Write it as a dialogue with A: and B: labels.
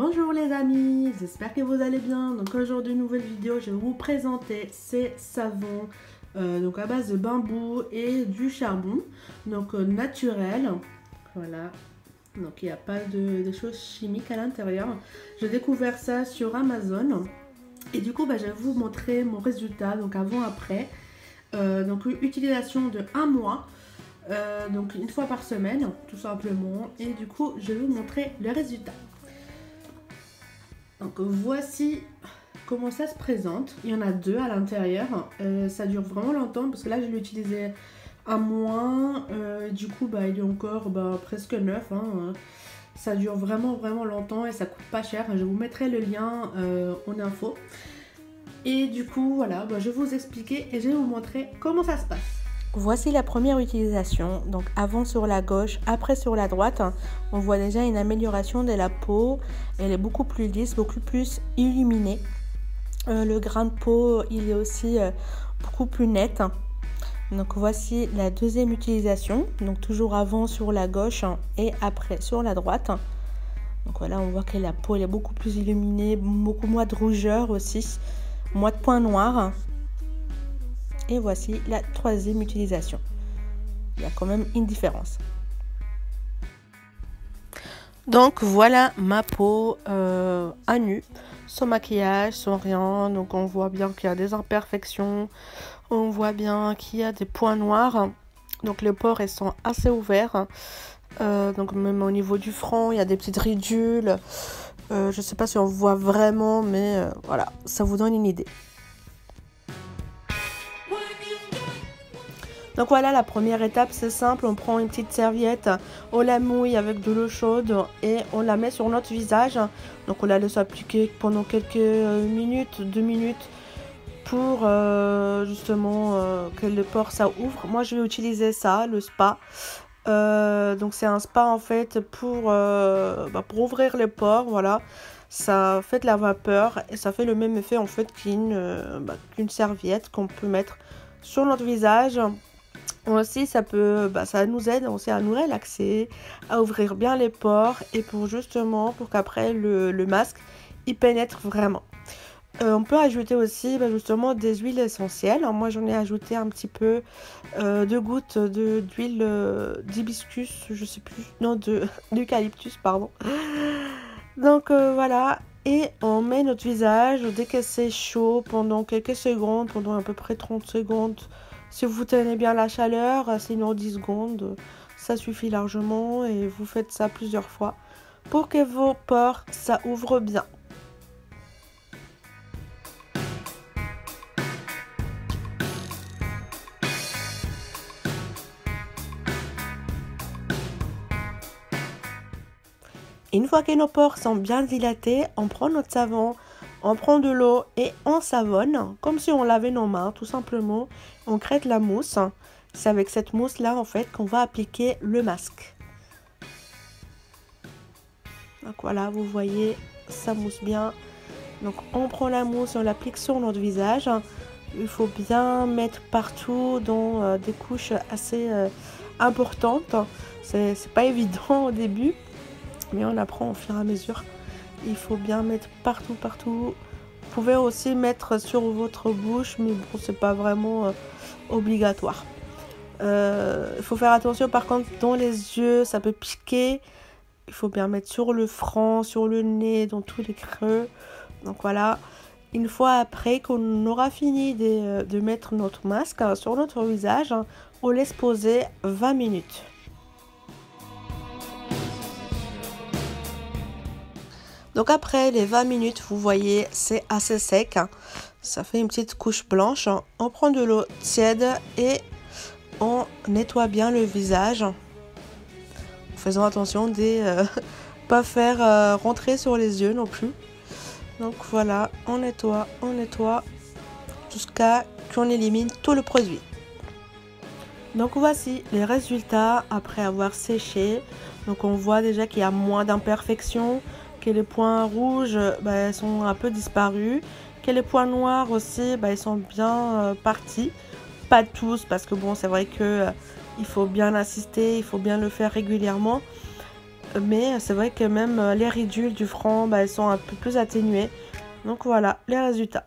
A: Bonjour les amis, j'espère que vous allez bien. Donc aujourd'hui, nouvelle vidéo, je vais vous présenter ces savons donc à base de bambou et du charbon, donc naturel. Voilà, donc il n'y a pas de choses chimiques à l'intérieur. J'ai découvert ça sur Amazon et du coup je vais vous montrer mon résultat, donc avant-après. Donc utilisation de 1 mois. Donc une fois par semaine tout simplement, et du coup je vais vous montrer le résultat. Donc voici comment ça se présente. Il y en a deux à l'intérieur. Ça dure vraiment longtemps parce que là je l'ai utilisé un mois. Du coup il est encore presque neuf. Ça dure vraiment longtemps et ça coûte pas cher. Je vous mettrai le lien en info. Et du coup voilà, je vais vous expliquer et je vais vous montrer comment ça se passe. Voici la première utilisation, donc avant sur la gauche, après sur la droite. On voit déjà une amélioration de la peau, elle est beaucoup plus lisse, beaucoup plus illuminée. Le grain de peau, il est aussi beaucoup plus net. Donc voici la deuxième utilisation, donc toujours avant sur la gauche et après sur la droite. Donc voilà, on voit que la peau elle est beaucoup plus illuminée, beaucoup moins de rougeur aussi, moins de points noirs. Et voici la troisième utilisation. Il y a quand même une différence. Donc voilà ma peau à nu, sans maquillage, sans rien. Donc on voit bien qu'il y a des imperfections. On voit bien qu'il y a des points noirs. Donc les pores ils sont assez ouverts. Donc même au niveau du front, il y a des petites ridules. Je ne sais pas si on voit vraiment, mais voilà, ça vous donne une idée. Donc voilà, la première étape, c'est simple, on prend une petite serviette, on la mouille avec de l'eau chaude et on la met sur notre visage. Donc on la laisse appliquer pendant quelques minutes, 2 minutes pour justement que le pore ça ouvre. Moi je vais utiliser ça, le spa. Donc c'est un spa en fait pour ouvrir les pores, voilà. Ça fait de la vapeur et ça fait le même effet en fait qu'une serviette qu'on peut mettre sur notre visage. Aussi ça nous aide aussi à nous relaxer, à ouvrir bien les pores et pour qu'après le masque il pénètre vraiment. On peut ajouter aussi justement des huiles essentielles. Alors, moi j'en ai ajouté un petit peu, 2 gouttes d'huile d'hibiscus, je sais plus, non d'eucalyptus pardon. Donc voilà, et on met notre visage dès que c'est chaud pendant quelques secondes, pendant à peu près 30 secondes. Si vous tenez bien la chaleur, sinon 10 secondes, ça suffit largement et vous faites ça plusieurs fois pour que vos pores ça ouvre bien. Une fois que nos pores sont bien dilatés, on prend notre savon, on prend de l'eau et on savonne, comme si on lavait nos mains tout simplement. On crée de la mousse. C'est avec cette mousse là en fait qu'on va appliquer le masque. Donc voilà, vous voyez, ça mousse bien. Donc on prend la mousse, on l'applique sur notre visage. Il faut bien mettre partout dans des couches assez importantes. C'est pas évident au début, mais on apprend au fur et à mesure. Il faut bien mettre partout. Vous pouvez aussi mettre sur votre bouche, mais bon, c'est pas vraiment obligatoire. Il faut faire attention par contre dans les yeux, ça peut piquer. Il faut bien mettre sur le front, sur le nez, dans tous les creux. Donc voilà, une fois après qu'on aura fini de mettre notre masque sur notre visage, on laisse poser 20 minutes. Donc après les 20 minutes, vous voyez, c'est assez sec. Ça fait une petite couche blanche. On prend de l'eau tiède et on nettoie bien le visage. En faisant attention de pas faire rentrer sur les yeux non plus. Donc voilà, on nettoie jusqu'à qu'on élimine tout le produit. Donc voici les résultats après avoir séché. Donc on voit déjà qu'il y a moins d'imperfections, que les points rouges sont un peu disparus, que les points noirs aussi ils sont bien partis. Pas tous parce que bon c'est vrai que il faut bien insister, il faut bien le faire régulièrement. Mais c'est vrai que même les ridules du front, bah, elles sont un peu plus atténuées. Donc voilà les résultats.